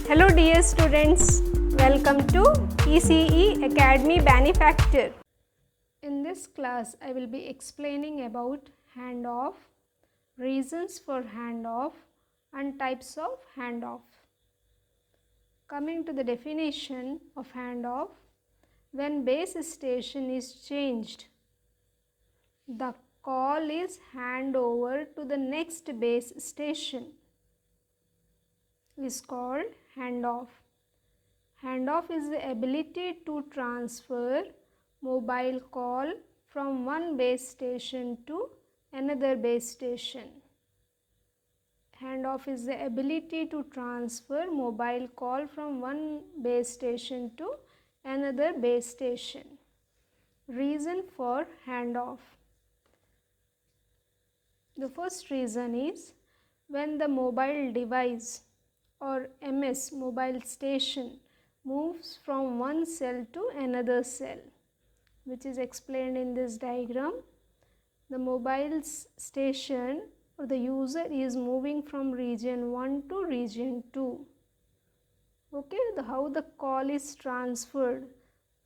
Hello dear students, welcome to ECE Academy Benefactor. In this class, I will be explaining about handoff, reasons for handoff and types of handoff. Coming to the definition of handoff, when base station is changed, the call is handover to the next base station is called handoff. Handoff is the ability to transfer mobile call from one base station to another base station. Handoff is the ability to transfer mobile call from one base station to another base station. Reason for handoff. The first reason is when the mobile device or MS mobile station moves from one cell to another cell, which is explained in this diagram. The mobile station or the user is moving from region 1 to region 2. Okay, how the call is transferred.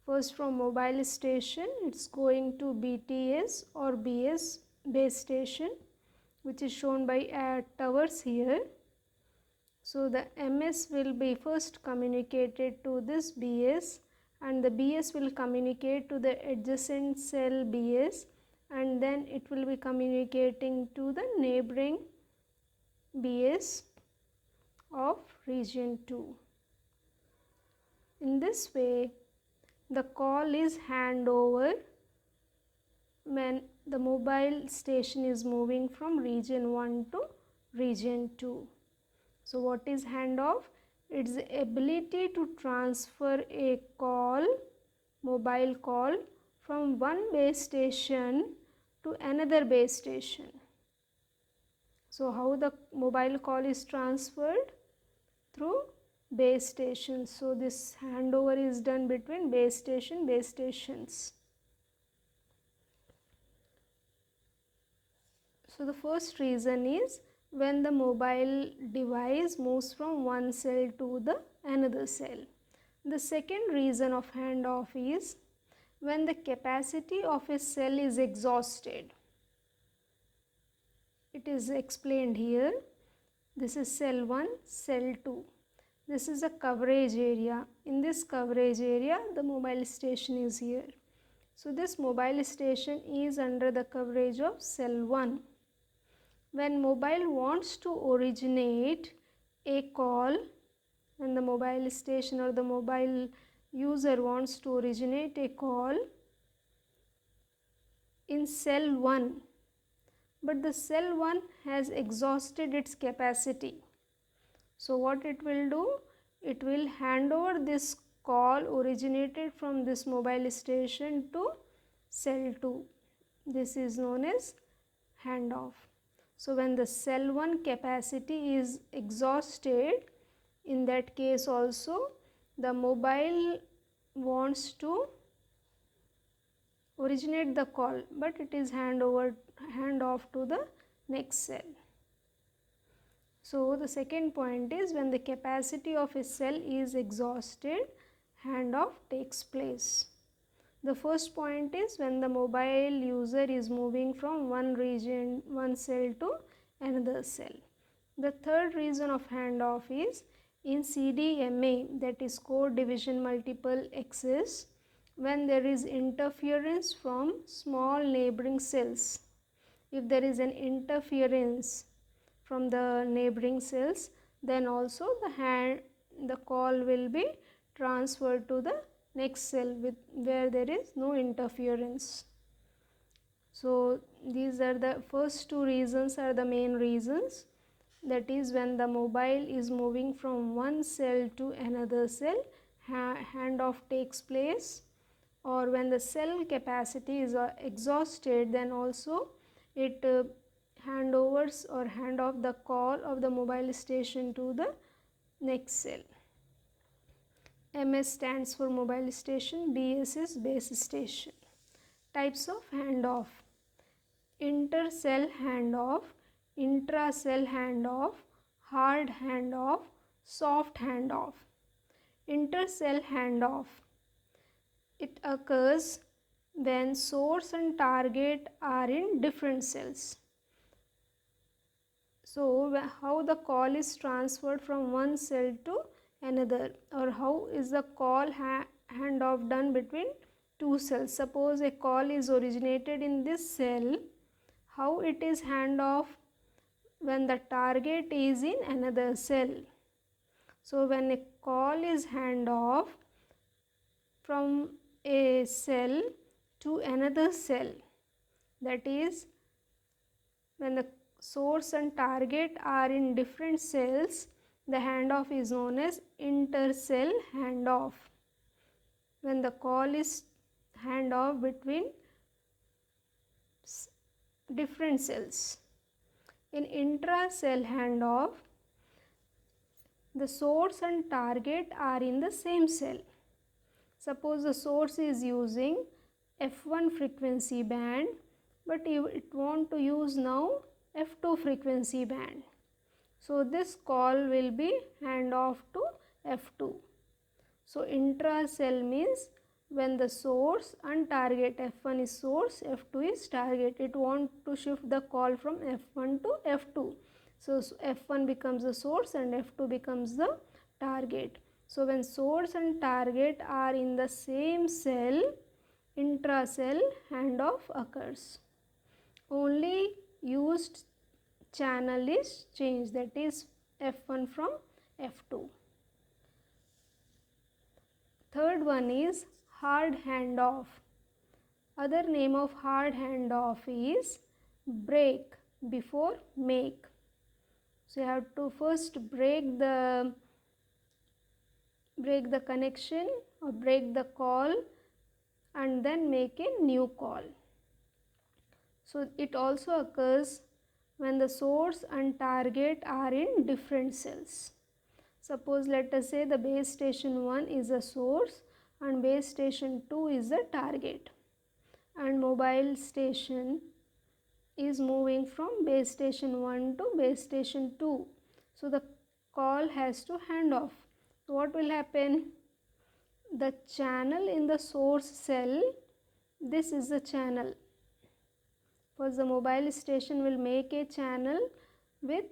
First from mobile station, it's going to BTS or BS base station, which is shown by towers here. So the MS will be first communicated to this BS, and the BS will communicate to the adjacent cell BS, and then it will be communicating to the neighboring BS of region 2. In this way, the call is handover when the mobile station is moving from region 1 to region 2. So what is handoff? It's the ability to transfer a call, mobile call, from one base station to another base station. So how the mobile call is transferred? Through base stations. So this handover is done between base stations. So the first reason is when the mobile device moves from one cell to the another cell. The second reason of handoff is when the capacity of a cell is exhausted. It is explained here. This is cell 1, cell 2. This is a coverage area. In this coverage area, the mobile station is here. So this mobile station is under the coverage of cell 1. When mobile wants to originate a call, when the mobile station or the mobile user wants to originate a call in cell 1, but the cell 1 has exhausted its capacity. So what it will do? It will hand over this call originated from this mobile station to cell 2. This is known as handoff. So when the cell 1 capacity is exhausted, in that case also the mobile wants to originate the call, but it is hand off to the next cell. So the second point is when the capacity of a cell is exhausted, handoff takes place. The first point is when the mobile user is moving from one cell to another cell. The third reason of handoff is in CDMA, that is code division multiple access, when there is interference from small neighboring cells. If there is an interference from the neighboring cells, then also the call will be transferred to the next cell where there is no interference. So these are the first two reasons are the main reasons. That is when the mobile is moving from one cell to another cell, handoff takes place, or when the cell capacity is exhausted, then also it handovers or hand off the call of the mobile station to the next cell. MS stands for mobile station, BS is base station. Types of handoff: inter-cell handoff, intra-cell handoff, hard handoff, soft handoff. Intercell handoff. It occurs when source and target are in different cells. So how the call is transferred from one cell to another, or how is the call handoff done between two cells. Suppose a call is originated in this cell, how it is handoff when the target is in another cell. So when a call is handoff from a cell to another cell, that is when the source and target are in different cells, the handoff is known as intercell handoff. When the call is handoff between different cells. In intracell handoff, the source and target are in the same cell. Suppose the source is using F1 frequency band, but it want to use now F2 frequency band. So this call will be handoff to F2. So intracell means when the source and target, F1 is source, F2 is target. It want to shift the call from F1 to F2. So F1 becomes the source and F2 becomes the target. So when source and target are in the same cell, intracell handoff occurs. Only used channel is changed, that is F1 from F2. Third one is hard handoff. Other name of hard handoff is break before make. So you have to first break the connection or break the call and then make a new call. So it also occurs when the source and target are in different cells. Suppose let us say the base station 1 is a source and base station 2 is a target, and mobile station is moving from base station 1 to base station 2. So the call has to hand off. So what will happen? The channel in the source cell, this is the channel. First the mobile station will make a channel with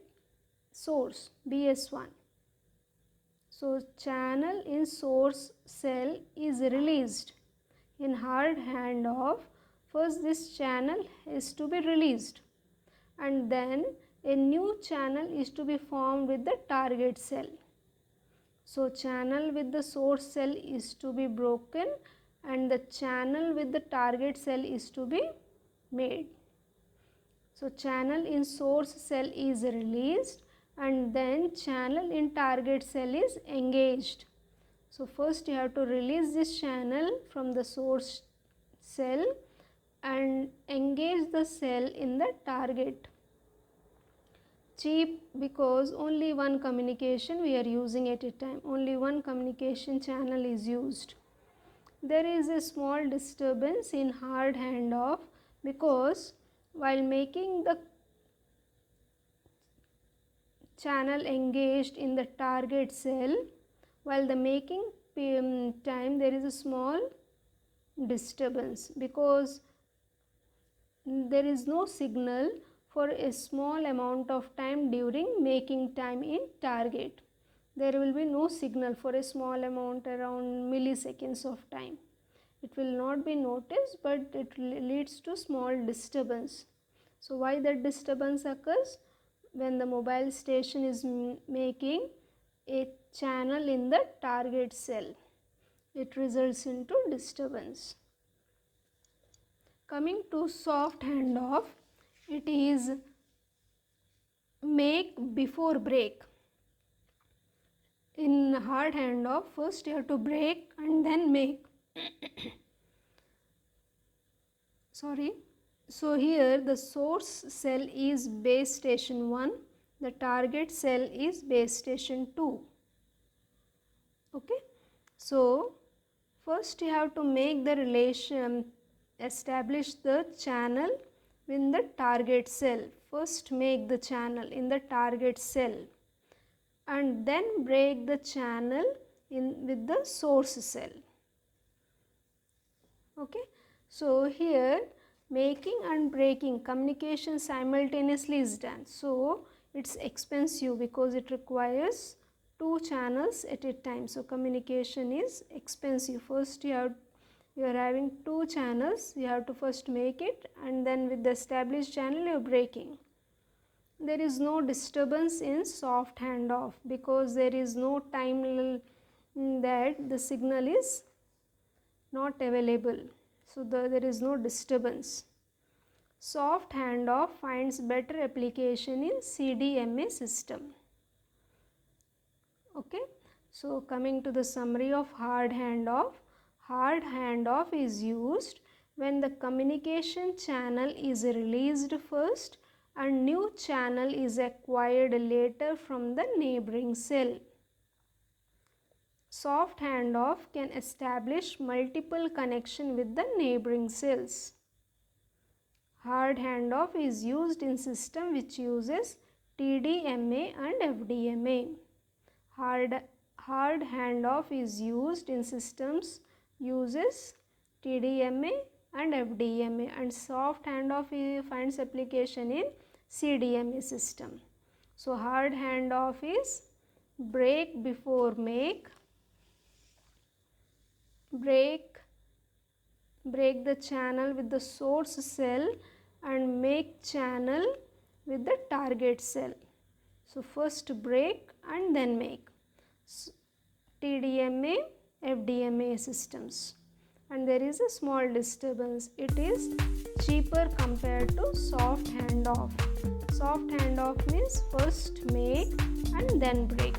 source BS1. So channel in source cell is released. In hard handoff, first this channel is to be released and then a new channel is to be formed with the target cell. So channel with the source cell is to be broken and the channel with the target cell is to be made. So channel in source cell is released and then channel in target cell is engaged. So first you have to release this channel from the source cell and engage the cell in the target. Cheap because only one communication we are using at a time, only one communication channel is used. There is a small disturbance in hard handoff because while making the channel engaged in the target cell, while the making time there is a small disturbance because there is no signal for a small amount of time during making time in target. There will be no signal for a small amount, around milliseconds of time. It will not be noticed, but it leads to small disturbance. So why that disturbance occurs? When the mobile station is making a channel in the target cell, it results into disturbance. Coming to soft handoff, it is make before break. In hard handoff, first you have to break and then make. Sorry. So here the source cell is base station 1, the target cell is base station 2. Okay. So first you have to make the relation, establish the channel in the target cell. First make the channel in the target cell and then break the channel with the source cell. Okay, so here making and breaking communication simultaneously is done. So it's expensive because it requires 2 channels at a time. So communication is expensive. First you are having 2 channels, you have to first make it, and then with the established channel you are breaking. There is no disturbance in soft handoff because there is no time that the signal is not available. So there is no disturbance. Soft handoff finds better application in CDMA system. Okay, so coming to the summary of hard handoff. Hard handoff is used when the communication channel is released first and new channel is acquired later from the neighboring cell. Soft handoff can establish multiple connection with the neighboring cells. Hard handoff is used in system which uses TDMA and FDMA. Hard handoff is used in systems uses TDMA and FDMA, and soft handoff finds application in CDMA system. So hard handoff is break before make, break the channel with the source cell and make channel with the target cell. So first break and then make. TDMA, FDMA systems, and there is a small disturbance. It is cheaper compared to soft handoff. Soft handoff means first make and then break.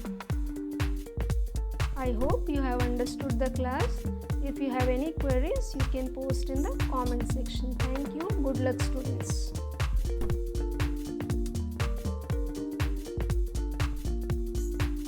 I hope you have understood the class. If you have any queries, you can post in the comment section. Thank you. Good luck, students.